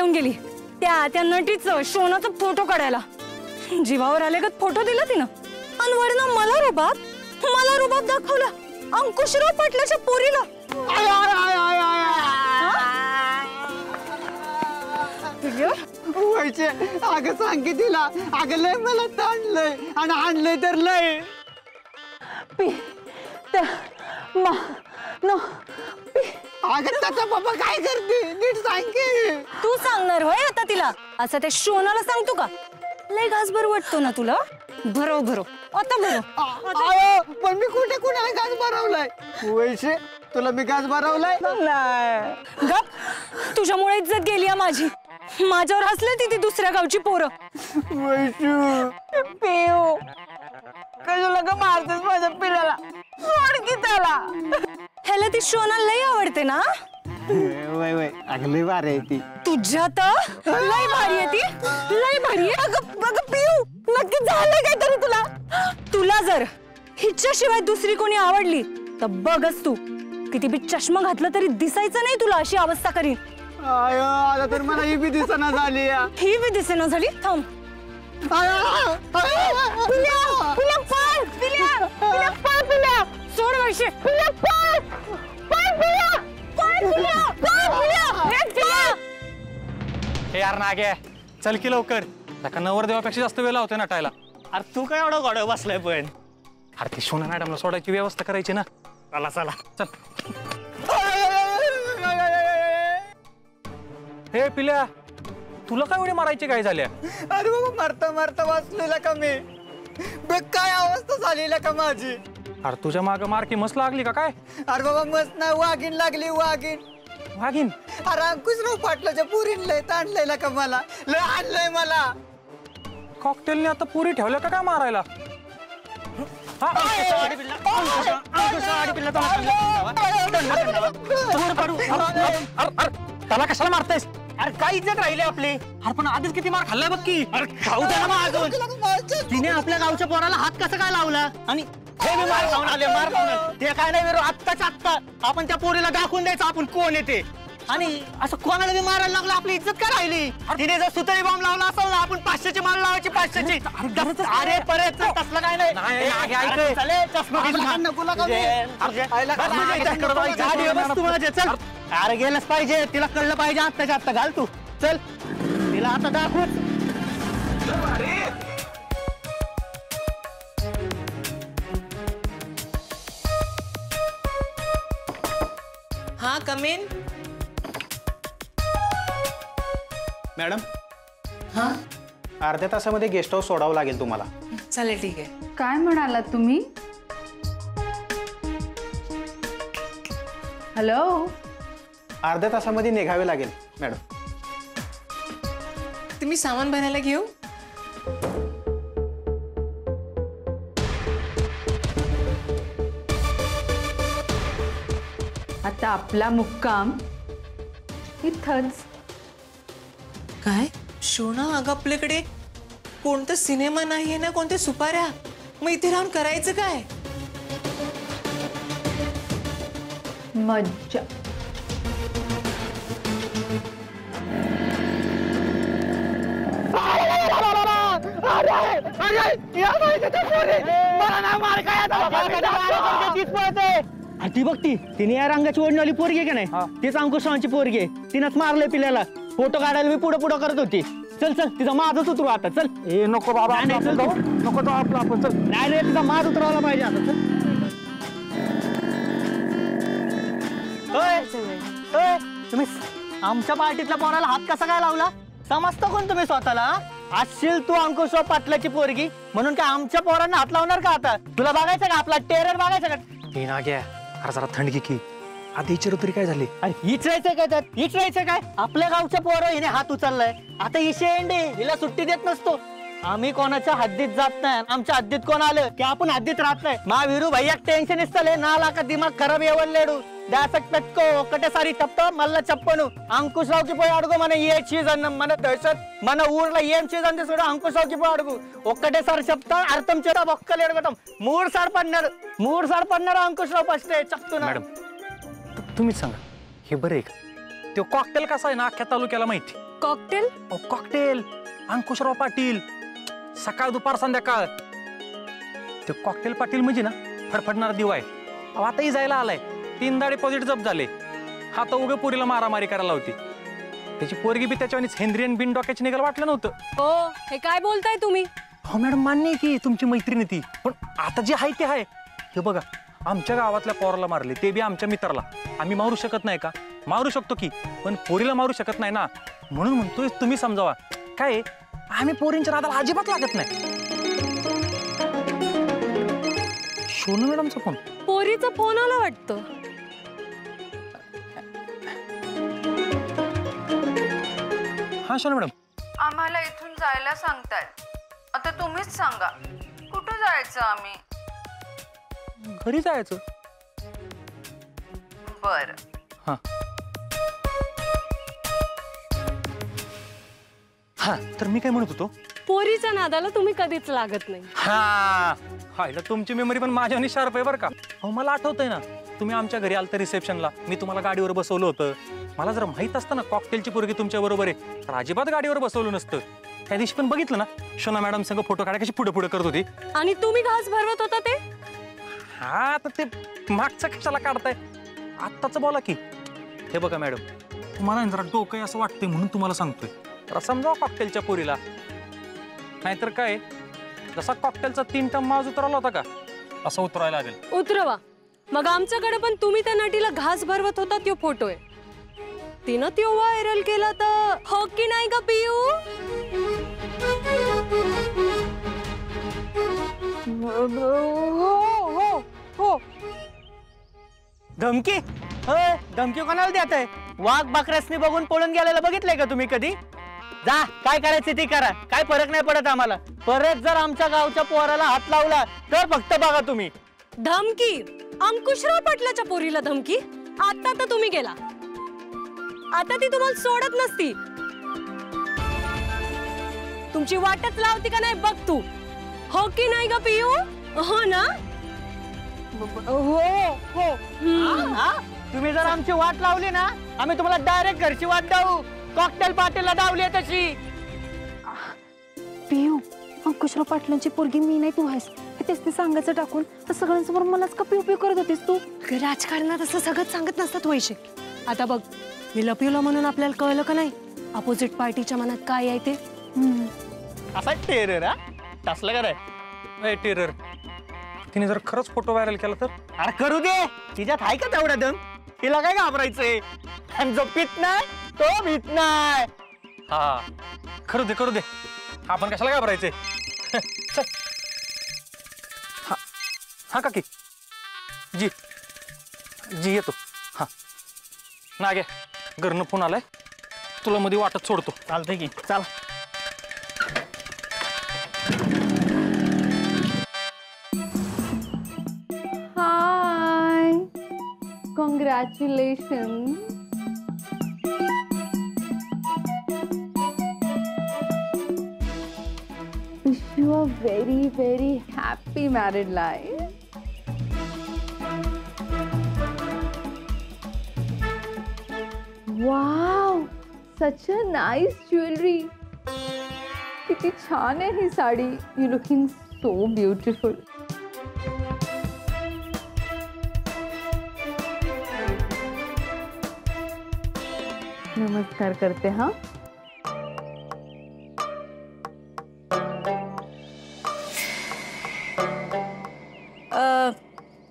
येऊन गेली त्या नटीचं शोनाचा फोटो काढायला. जीवावर आले का फोटो दिला तिनं आणि वरनं मला रुबाब दाखवला अंकुशराव पाटलाच्या पोरीला. व्हायचे अगं सांग की तिला. अगं लय मला ताणलंय आणि आणलंय तर लय. अगं त्याचा बाबा काय करते नीट सांग की. तू सांगणार होय आता तिला? असं त्या शोनाला सांगतो का? लय घासभर वाटतो ना तुला? भरो आता भरो. पण मी कुठे कुणाला घास भरवलाय? वैशे तुला मी घास भरवलाय? गप, तुझ्यामुळे इज्जत गेली माझी. माझ्यावर हसले ती दुसऱ्या गावची पोरं. वैशू पिऊ कशाला का मारतेस माझ्या पिल्याला? सोड की त्याला. ह्याला ती शोना लय आवडते ना? वय अगली बार आहे ती. तुझ्या तर लय भारी आहे ती, लय भारी आहे. अगं पिऊ नक्की झालंय काय तरी तुला? तुला जर हिच्याशिवाय दुसरी कोणी आवडली तर बघच तू किती बी चष्मा घातला तरी दिसायचं नाही तुला. अशी अवस्था करीन. आता तर मला ही बी दिसना झाली. ही बी दिसेना झाली. थांब. सोड वैशे. हे यार नागे चल की लवकर. नका नवरदेवापेक्षा जास्त वेळ लावतोय नटायला. अरे तू काय एवढा गोडा बसलाय पण? अरे ती शोना मॅडमला सोडायची व्यवस्था करायची ना. चला चल. हे पिल्या तुला काय एवढे मारायचे काय झाल्या? अरे बाबा मरता मरता वाचलेला का मी. बघ काय अवस्था झालेला का माझी. अरे तुझ्या माग मारकी मस्त लागली का काय? अरे बाबा मस्त नाही वाघीण लागली वाघीण. वाघीण? अरे अंकुशराव पाटलाच्या पुरीन लय ताणलंय का मला. लय आणलंय मला. कॉकटेलने आता पुरी ठेवल्या का काय मारायला? त्याला कशाला मारतेस? अरे काय इज्जत राहिली आपली. अरे पण आधीच किती मार खाल्लाय बघ की. अरे खाऊ द्या ना अजून. तिने आपल्या गावच्या पोराला हात कसं काय लावला आणि हे मी मार खाऊन आले मार खाऊन. ते काय नाही आत्ताच्या आत्ता आपण त्या पोरीला दाखवून द्यायचं आपण कोण येते. आणि असं कोणाला बी मारायला लागलं आपली इज्जत काय राहिली. तिने जर सुतळी बॉम्ब लावला असेल ना आपण 500ची मार लावायची 500ची. अरे परत तसलं काय नाही. अरे गेलंच पाहिजे. तिला कळलं पाहिजे आत्ताच्या आत्ता. घाल तू चल तिला आता दाखव. हा कमीन. मॅडम हा अर्ध्या तासामध्ये गेस्ट हाऊस सोडावं लागेल तुम्हाला. चालेल ठीक आहे. काय म्हणालात तुम्ही? हॅलो. अर्ध्या तासामध्ये निघावे लागेल मॅडम. तुम्ही सामान भरायला घेऊ. आता आपला मुक्काम इथंच. काय शोना अगं आपल्याकडे कोणता सिनेमा नाहीये ना कोणत्या सुपाऱ्या. मग इथे राहून करायचं काय? मज्जा. ती बघती तिने या रंगाची ओढणारी पोरगी आहे का नाही. तीच अंकुशरावांची पोरगी आहे. तिनंच मारलंय पिल्याला. फोटो काढायला मी पुढे करत होती. चल तिचा माझच उतरू आता. चल. ए नको बाबा नको तो आपला आपण. चल. नाही तिचा माज उतरवला पाहिजे आता. चल. तुम्ही आमच्या पार्टीतल्या पोराला हात कसा काय लावला? समजतो कोण तुम्ही स्वतःला? असशील तू अंकुशराव पाटलाची पोरगी म्हणून काय आमच्या पोरांना हात लावणार का आता? तुला बघायचं का आपला टेरर बघायचं का? हे ना घ्या. अरे जरा थंडगी की आधी इचर तरी काय झाली? अरे इचरायचंय काय त्यात? इचरायचं काय? आपल्या गावच्या पोरं हिने हात उचललाय. आता ही शेंडे हिला सुट्टी देत नसतो. आम्ही कोणाच्या हद्दीत जात नाही. आमच्या हद्दीत कोण आलं की आपण हद्दीत राहत नाही. मा वीरू भैया टेन्शन इस्तले ना लाका दिमाग खराब येवल लेडू द्यासक पेटको ఒకటే సారి చెప్తా మళ్ళా చెప్పను. అంకుశరావుకి పోయి అడుగు మన ఏ చీజ్ అన్న మన దహశత్ మన ఊర్లో ఏం చీజ్ అంటే చూడు అంకుశరావుకి పోయి అడుగు. ఒక్కటేసారి చెప్తా అర్థం చేత ఒక్కలు ఎడగటం. మూడు సార్లు పడినారు అంకుశరావు ఫస్ట్ చెప్తున్నా. मॅडम तुम्हीच सांगा हे बरं आहे का? तो कॉकटेल कसा आहे ना अख्ख्या तालुक्याला माहिती. कॉकटेल? कॉकटेल अंकुशराव पाटील, सकाळ दुपार संध्याकाळ. ते कॉकटेल पाटील म्हणजे ना फडफडणारा दिवा आहे. अहो, आताही जायला आलाय. 3दा डिपॉझिट जप्त झाले. हा तर उगे पोरीला मारामारी करायला होती. त्याची पोरगी बी त्याच्यावानीच हेनरी बिन डोक्याची निघाल वाटलं नव्हतं. हो, हे काय बोलताय तुम्ही? हो मॅडम, मान्य आहे की तुमची मैत्रीण आहे ती, पण आता जे आहे ते आहे. हे बघा, आमच्या गावातल्या पोराला मारले, ते बी आमच्या मित्राला. आम्ही मारू शकत नाही का? मारू शकतो की, पण पोरीला मारू शकत नाही ना. म्हणून म्हणतोय तुम्ही समजावा. काय आम्ही पोरींच्या नादाला अजिबात लागत नाही. सोनू मॅडमचा फोन. पोरीचा फोन आला वाटतं. हा सोनू मॅडम. आम्हाला इथून जायला सांगतायत. आता तुम्हीच सांगा कुठं जायचं आम्ही? घरी जायचं. बर. हा हा, तर मी काय म्हणत होतो, पोरीच्या नादाला तुम्ही कधीच लागत नाही. हा हायला तुमची मेमरी पण माझ्याने शार्प आहे बरं का. अहो, मला आठवतंय ना, तुम्ही आमच्या घरी आलता रिसेप्शनला. मी तुम्हाला गाडीवर बसवलं होतं. मला जर माहित असतं ना कॉकटेलची पोरगी तुमच्या बरोबर आहे, तर अजिबात गाडीवर बसवलं नसतं. त्या दिवशी पण बघितलं ना, शोना मॅडम संग फोटो काढा कशी पुढे पुढे करत होती. आणि तुम्ही घास भरवत होता ते? हा, तर ते मागचं कशाला काढताय, आत्ताच बोला की. हे बघा मॅडम, तुम्हाला जरा डोकं आहे असं वाटतंय म्हणून तुम्हाला सांगतोय. जरा समजावा कॉकटेलच्या पोरीला. नाहीतर काय, जसा कॉकटेलचा 3 टन माज उतरवला होता का, असं उतरायला लागेल. उतरवा. मग आमच्याकडे पण तुम्ही त्या नटीला घास भरवत होता तो फोटो आहे. तिनं तो व्हायरल केला तर हो की नाही का पियू? हो हो. धमकी? होय, धमकी कोणाला देत आहे? वाघ बकऱ्यासनी बघून पळून गेलेला बघितलंय का तुम्ही कधी? जा, काय करायचं ते करा, काय फरक नाही पडत आम्हाला. परत जर आमच्या गावच्या पोराला हात लावला तर फक्त बघा तुम्ही. धमकी? अंकुशराव पाटलाच्या पोरीला धमकी? आता तर तुम्ही गेला, आता ती तुम्हाला सोडत नसती. तुमची वाटच लावती का नाही बघ तू. हो की नाही ग पियू? हो ना? हो हो. तुम्ही जर आमची वाट लावली ना, आम्ही तुम्हाला डायरेक्ट घरची वाट लावू. कॉकटेल पाटीलला डावली तशी. पियू, अंकुशराव पाटलांची पोरगी मी नाही तू आहेस हे तेच ते सांगायचं टाकून तर सगळ्यांसमोर मलाच का पिऊ पिऊ करत होतीस तू? राजकारणात असं सगळं सांगत नसतात वैशे. आता बघ, मी लपिवलं म्हणून आपल्याला कळलं का नाही अपोजिट पार्टीच्या मनात काय आहे ते. असा टेरर हा टसलं काय टेरर. तिने जर खरंच फोटो व्हायरल केला तर? अरे करू दे, तिच्यात आहे का तेवढा दम? तिला काय घाबरायचंय? आणि जो पित नाही तो भीत नाही. हा, करू दे करू दे, आपण कशाला घाबरायचे. चल. हा हा काकी, जी जी येतो. हा नागे, घरनं फोन आलाय, तुला मध्ये वाटत सोडतो. चालतंय की, चला. हाय, congratulation. Wish you a very, very happy married life. Wow, such a nice jewelry. किती छान आहे ही sari. You looking so beautiful. नमस्कार करते हा.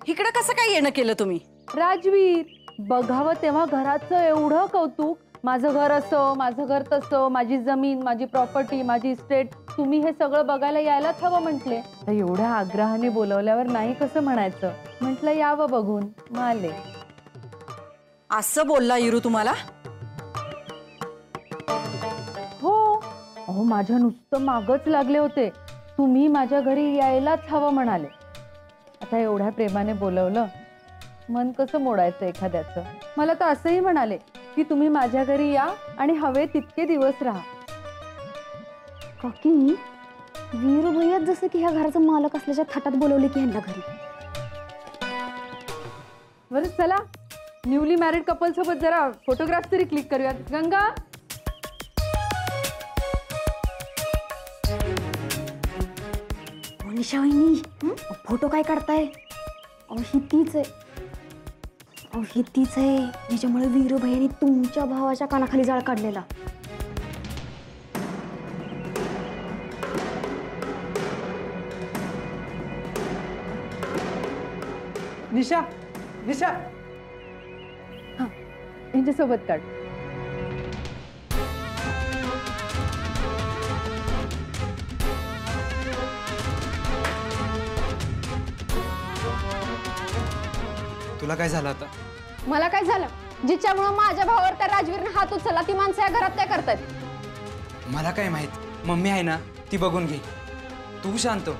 इकडे कसं काय येणं केलं तुम्ही? राजवीर, बघावं तेव्हा घराचं एवढं कौतुक. माझं घर असं, माझं घर तसं, माझी जमीन, माझी प्रॉपर्टी, माझी इस्टेट, तुम्ही हे सगळं बघायला यायलाच हवं म्हटले. तर एवढ्या आग्रहाने बोलवल्यावर नाही कसं म्हणायचं. म्हटलं यावं बघून, मग आले. असं बोलला इरू तुम्हाला? हो, अहो माझ्या नुसतं मागच लागले होते. तुम्ही माझ्या घरी यायलाच हवं म्हणाले. आता एवढ्या प्रेमाने बोलवलं, मन कसं मोडायचं एखाद्याचं. मला तर असंही म्हणाले की तुम्ही माझ्या घरी या आणि हवे तितके दिवस राहा. काकी, वीरू भैयाच जसं की ह्या घराचं मालक असल्याच्या थाटात बोलवले की ह्यांना घरी. बरं चला, न्यूली मॅरिड कपल सोबत जरा फोटोग्राफ तरी क्लिक करूयात. गंगा, निशा वहिनी फोटो काय काढताय? अहो ही तीच आहे. अहो ही तीच आहे ज्याच्यामुळे वीरू भैयानी तुमच्या भावाच्या कानाखाली जाळ काढलेला. निशा निशा यांच्यासोबत काढ. तुला काय झालं आता? मला काय झालं? जिच्यामुळे माझ्या भावावर त्या राजवीरने हात उचलला ती माणसं या घरात काय करतायत? मला काय माहित, मम्मी आहे ना ती बघून घे. तू शांत हो.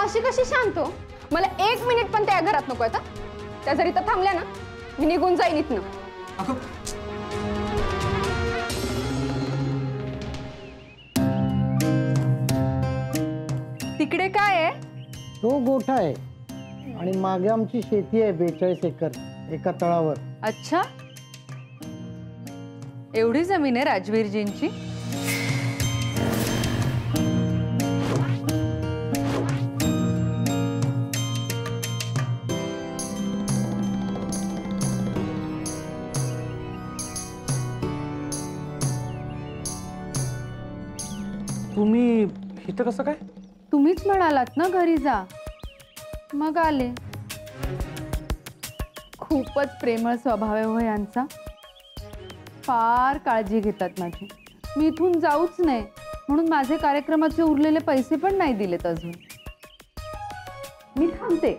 अशी कशी शांत हो? मला 1 मिनिट पण त्या घरात नको आता. त्या जर इथं थांबल्या ना मी निघून जाईन इथनं. अगं तिकडे काय आहे? तो गोठा आहे आणि मागे आमची शेती आहे 42 एकर एका तळावर. अच्छा, एवढी जमीन आहे राजवीरजींची? तुम्ही इथं कसं काय? तुम्हीच म्हणालात ना घरी जा, मग आले. खूपच प्रेमळ स्वभाव आहे हो यांचा. फार काळजी घेतात माझी. मी इथून जाऊच नाही म्हणून माझे कार्यक्रमाचे उरलेले पैसे पण नाही दिलेत अजून. मी थांबते.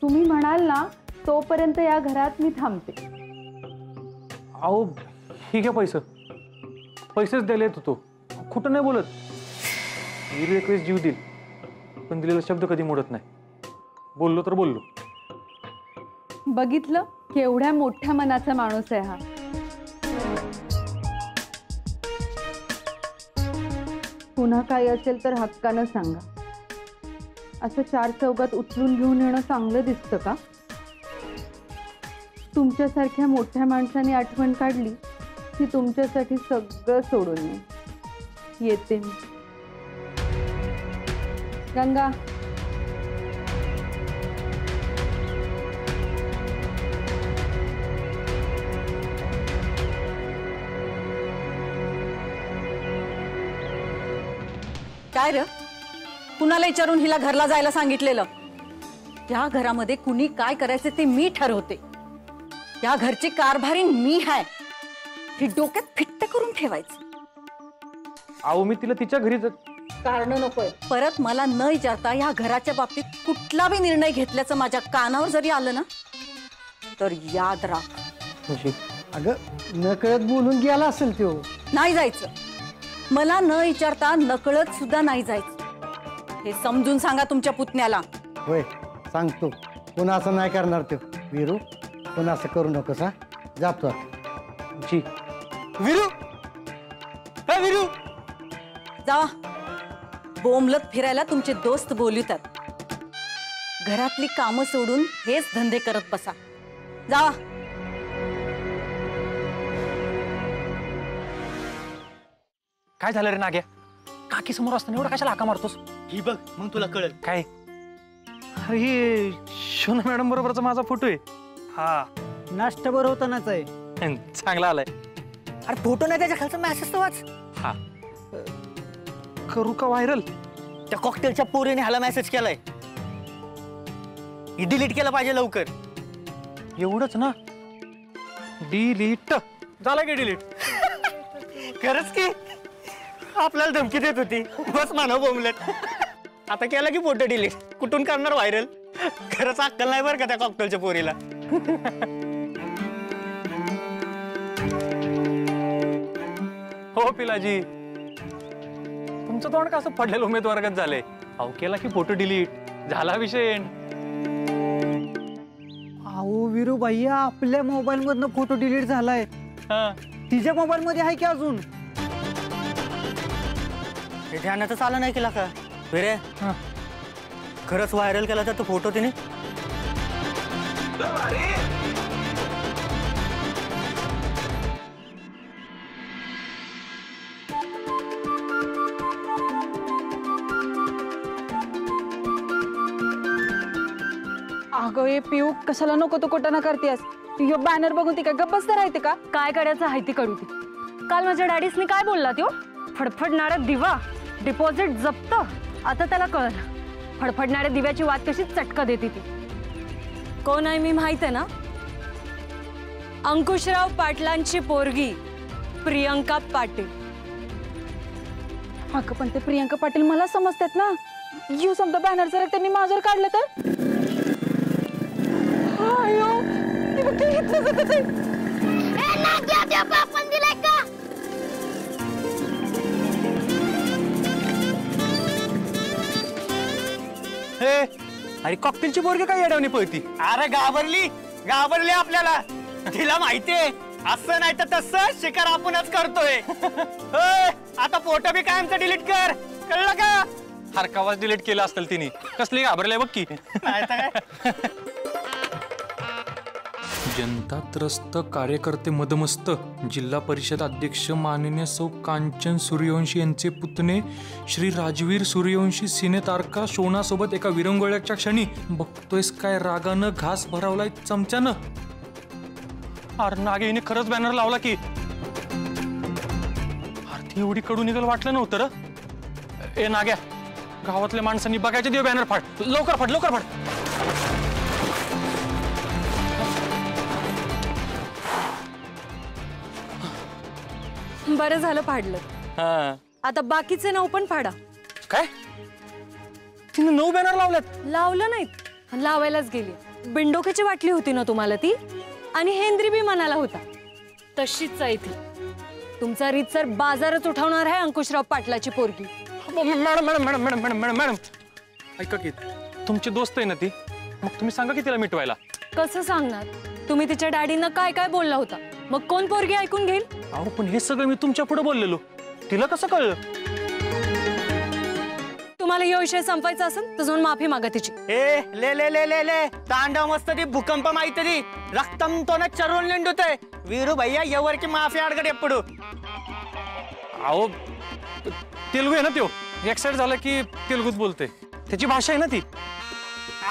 तुम्ही म्हणाल ना तोपर्यंत या घरात मी थांबते. अहो ही घ्या पैसेच दिले होतो. खोटं नाही बोलत. वीरू एक वेळेस जीव देईल पण दिलेला शब्द कधी मोडत नाही. बोललो तर बोललो. बघितलं केवढ्या मोठ्या मनाचा माणूस आहे हा. पुन्हा काही असेल तर हक्कानं सांगा. असं 4 चौघात उचलून घेऊन येणं चांगलं दिसतं का? तुमच्यासारख्या मोठ्या माणसाने आठवण काढली की तुमच्यासाठी सगळं सोडून येते मी. गंगा, काय रे, कुणाला विचारून हिला घरला जायला सांगितलेलं? या घरामध्ये कुणी काय करायचं ते मी ठरवते. या घरची कारभारी मी आहे. ही डोक्यात फिट्ट करून ठेवायचं. अहो मी तिला तिच्या घरी कारण नकोय. परत मला न विचारता या घराच्या बाबतीत कुठला बी निर्णय घेतल्याचं माझ्या कानावर जरी आलं ना तर याद राख. अगं नकळत बोलून गेला असेल तो. नाही जायचं. मला न विचारता नकळत सुद्धा नाही जायचं. हे समजून सांगा तुमच्या पुतण्याला. होय सांगतो. पुन्हा असं नाही करणार तो. वीरू पुन्हा असं करू नकोस हा. जातो आता. जी. वीरू, ए वीरू, जावा. बोंबलत फिरायला तुमचे दोस्त बोलवतात. घरातली कामं सोडून हेच धंदे करत बसा. जावा. काय झालं रे नाग्या? काकी समोर असताना एवढा कशाला हाका मारतोस? ही बघ मग तुला कळल. काय? अरे हे शोना मॅडम बरोबरचा माझा फोटो आहे. हा नाश्ता बरं होतानाच आहे. चांगला आलाय. अरे फोटो नाही त्याच्या खालचा मेसेज तर वाच. हा करू का व्हायरल? त्या कॉकटेलच्या पोरीने ह्याला मेसेज केलाय. ही डिलीट केलं पाहिजे लवकर. एवढंच ना? डिलीट झाला की डिलीट? खरंच की आपल्याला धमकी देत होती. बस मानव बोंबलत. आता केला की फोटो डिलीट. कुठून करणार व्हायरल? खरंच अक्कल नाही बरं का त्या कॉकटेलच्या पोरीला. हो पिलाजी, तुमचं तोंड कसं पडलेलं उमेदवारगत झालंय. अहो केला की फोटो डिलीट झाला विषय. अहो वीरू भैया आपल्या मोबाईल मधनं फोटो डिलीट झालाय. तिच्या मोबाईल मध्ये आहे की अजून? हे ध्यानाचं चालू नाही केला का रे? खरंच व्हायरल केला तर तो फोटो तिने. अगं ये पिऊ कशाला नको तो कोटाना करतेस यो बॅनर बघून ती काय गप्प बसता राहते का? काय करायचं आहे ती करू ती. काल माझ्या डॅडीसनी काय बोलला त्यो? फडफडणारा दिवा डिपॉझिट जप्त. आता त्याला कळलं फडफडणाऱ्या दिव्याची वाट कशी चटका देते ती. कोण आहे मी माहित आहे ना? अंकुशराव पाटलांची पोरगी प्रियंका पाटील. अगं पण ते प्रियंका पाटील मला समजतात ना. यू समजा बॅनर जर त्यांनी माझ्यावर काढलं तर अयो ते बघ ते घेतलं जातं ते. हे अरे कॉकटेलची पोरगी काय येडवणी पळती? अरे घाबरली आपल्याला. तिला माहितीये असं नाही तर तसं शिकार आपणच करतोय. आता फोटो बी काय आमचं डिलीट कर, कळलं का? हरकावाच डिलीट केला असेल तिने. कसली घाबरले बघ की. जनता त्रस्त कार्यकर्ते मदमस्त. जिल्हा परिषद अध्यक्ष माननीय सौ कांचन सूर्यवंशी यांचे पुतणे श्री राजवीर सूर्यवंशी सिने तारका शोणासोबत एका विरंगुळ्याच्या क्षणी. बघतोयस काय रागानं घास भरावलाय चमच्यानं. अरे नागे हिने खरंच बॅनर लावला की. अरे ती एवढी कडू निघल वाटलं नव्हतं र. ए नाग्या गावातल्या माणसांनी बघायचे देव बॅनर फाड. लवकर फाड लवकर फाड. बरं झालं फाडलं. आता बाकीचे 9 पण फाडा. काय तिने 9 बॅनर लावल्यात? लावलं नाहीत लावायलाच गेली. बिंडोक्याची वाटली होती ना तुम्हाला ती. आणि हेंद्री बी म्हणाला होता तशीच आहे ती. तुमचा रीतसर बाजारच उठवणार आहे अंकुशराव पाटलाची पोरगी. Madam madam madam madam madam madam madam ऐका की तुमची दोस्त आहे ना ती. मग तुम्ही सांगा की तिला मिटवायला. कसं सांगणार? तुम्ही तिच्या डॅडींना काय काय बोलला होता. मग कोण पोरगी ऐकून घेईल? अहो पण हे सगळं मी तुमच्या पुढे बोललेलो. तिला कसं कळलं? तुम्हाला या विषय संपायचा असेल तर जाऊन माफी मागा तिची. ए ले ले ले ले ले तांडव मस्त ती भूकंप माहिती रक्तम तो न चरून निंडुतोय. वीरू भैया येवर की माफी अडगड एपडू. अहो तेलुगू आहे ना त्यो. एक साइड झालं की तेलुगूच बोलते. त्याची भाषा आहे ना ती.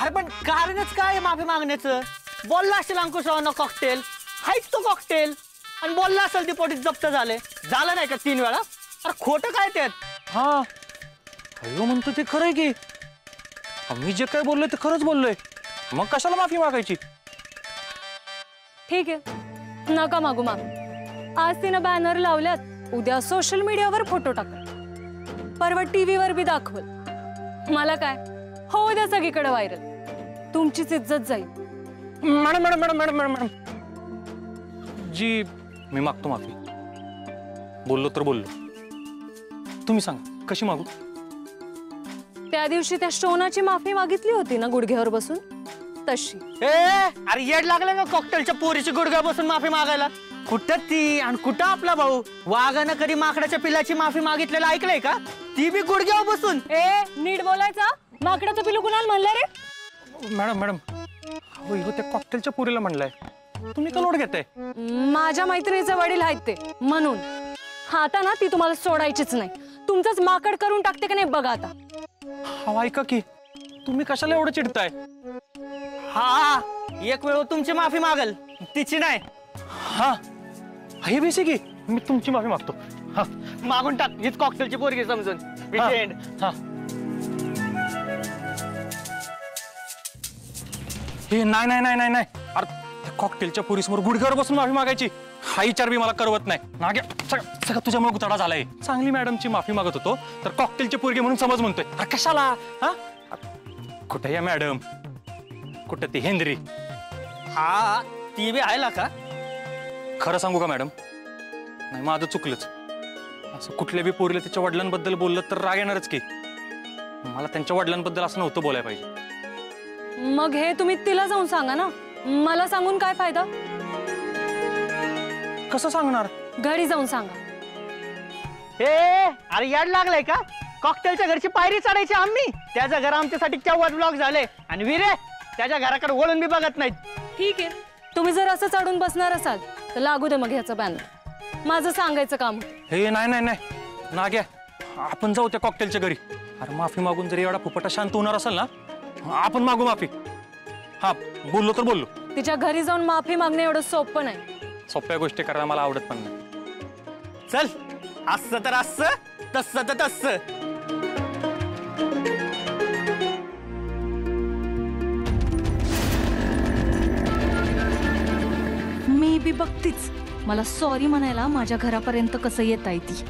अरे पण कारणच काय माफी मागण्याचं? बोलला असेल अंकुशरावांना कॉकटेल हायच तो कॉकटेल. आणि बोलला असेल ती पोटीत जप्त झालं नाही का 3 वेळा? अरे खोटं काय त्यात? हा अयो म्हणतो ते खरंय की. मी जे काय बोललोय ते खरंच बोललोय. मग कशाला माफी मागायची? ठीक आहे नका मागू माफी. आज तिनं बॅनर लावल्यात. उद्या सोशल मीडियावर फोटो टाकल. परवा टीव्हीवर बी दाखवल. मला काय हो उद्या सगळीकडे व्हायरल. तुमचीच इज्जत जाईल. Madam madam madam madam madam madam ji मी मागतो माफी. बोललो तर बोललो. तुम्ही सांगा कशी मागू? त्या दिवशी त्या शोनाची माफी मागितली होती ना गुडघ्यावर बसून तशी. अरे येड लागलं का कॉकटेलच्या पोरीची गुडघ्या बसून माफी मागायला? कुठं ती आणि कुठं आपला भाऊ? वाघानं कधी माकडाच्या पिलाची माफी मागितलेलं ऐकलंय का? ती बी गुडघ्यावर बसून. नीट बोलायचा. माकडाचं पिलू कुणाला म्हणलं रे? मॅडम मॅडम हो त्या कॉकटेलच्या पोरीला म्हणलाय. तुम्ही का लोड घेताय? माझ्या मैत्रिणीचे वडील आहेत ते म्हणून. हा आता ना ती तुम्हाला सोडायचीच नाही. तुमचंच माकड करून टाकते का नाही बघा आता. हा ऐका की तुम्ही कशाला एवढं चिडताय? हा एक वेळ तुमची माफी मागल तिची नाही. हा हे बेसिक की मी तुमची माफी मागतो. हा मागून टाक. हीच कॉकटेलची पोरगी समजून. हा हे नाही नाही नाही नाही नाही. अरे कॉकटेलच्या पोरीसमोर गुडघ्यावर बसून माफी मागायची हा विचार बी मला करवत नाही. नागे सगळं तुझ्यामुळे गुताडा झालाय. चांगली मॅडमची माफी मागत होतो तर कॉकटेलची पोरगी म्हणून समज म्हणतोय. अरे कशाला? हा कुठे या मॅडम? कुठं ती हेंद्री? हा ती बी आहे का? खरं सांगू का मॅडम? नाही माझं चुकलंच. असं कुठल्या बी पोरीला त्याच्या वडिलांबद्दल बोललं तर राग येणारच की. मला त्यांच्या वडिलांबद्दल असं नव्हतं बोलायला पाहिजे. मग हे तुम्ही तिला जाऊन सांगा ना. मला सांगून काय फायदा? कसं सांगणार? घरी जाऊन सांगा. अरे याड लागलाय का? कॉकटेलच्या घरची पायरी चढायची आम्ही. त्याचं घर आमच्यासाठी केव्हा ब्लॉक झाले आणि विरे त्याच्या घराकडे वळून बी बघत नाहीत. ठीक आहे तुम्ही जर असं चढून बसणार असाल तर लागू दे मग ह्याचं बॅनर. माझं सांगायचं काम. हे नाही नाही नाही नाग्या आपण जाऊ त्या कॉकटेलच्या घरी. अरे माफी मागून जरी एवढा फुपटा शांत होणार असेल ना आपण मागू माफी. हा बोललो तर बोललो. तिच्या घरी जाऊन माफी मागणे एवढं सोपं नाही. सोप्या गोष्टी करायला मला आवडत पण नाही. चल असं तर असं, तसं तर तसं. मी बी बघतीच मला सॉरी म्हणायला माझ्या घरापर्यंत कसं येत आहे ती.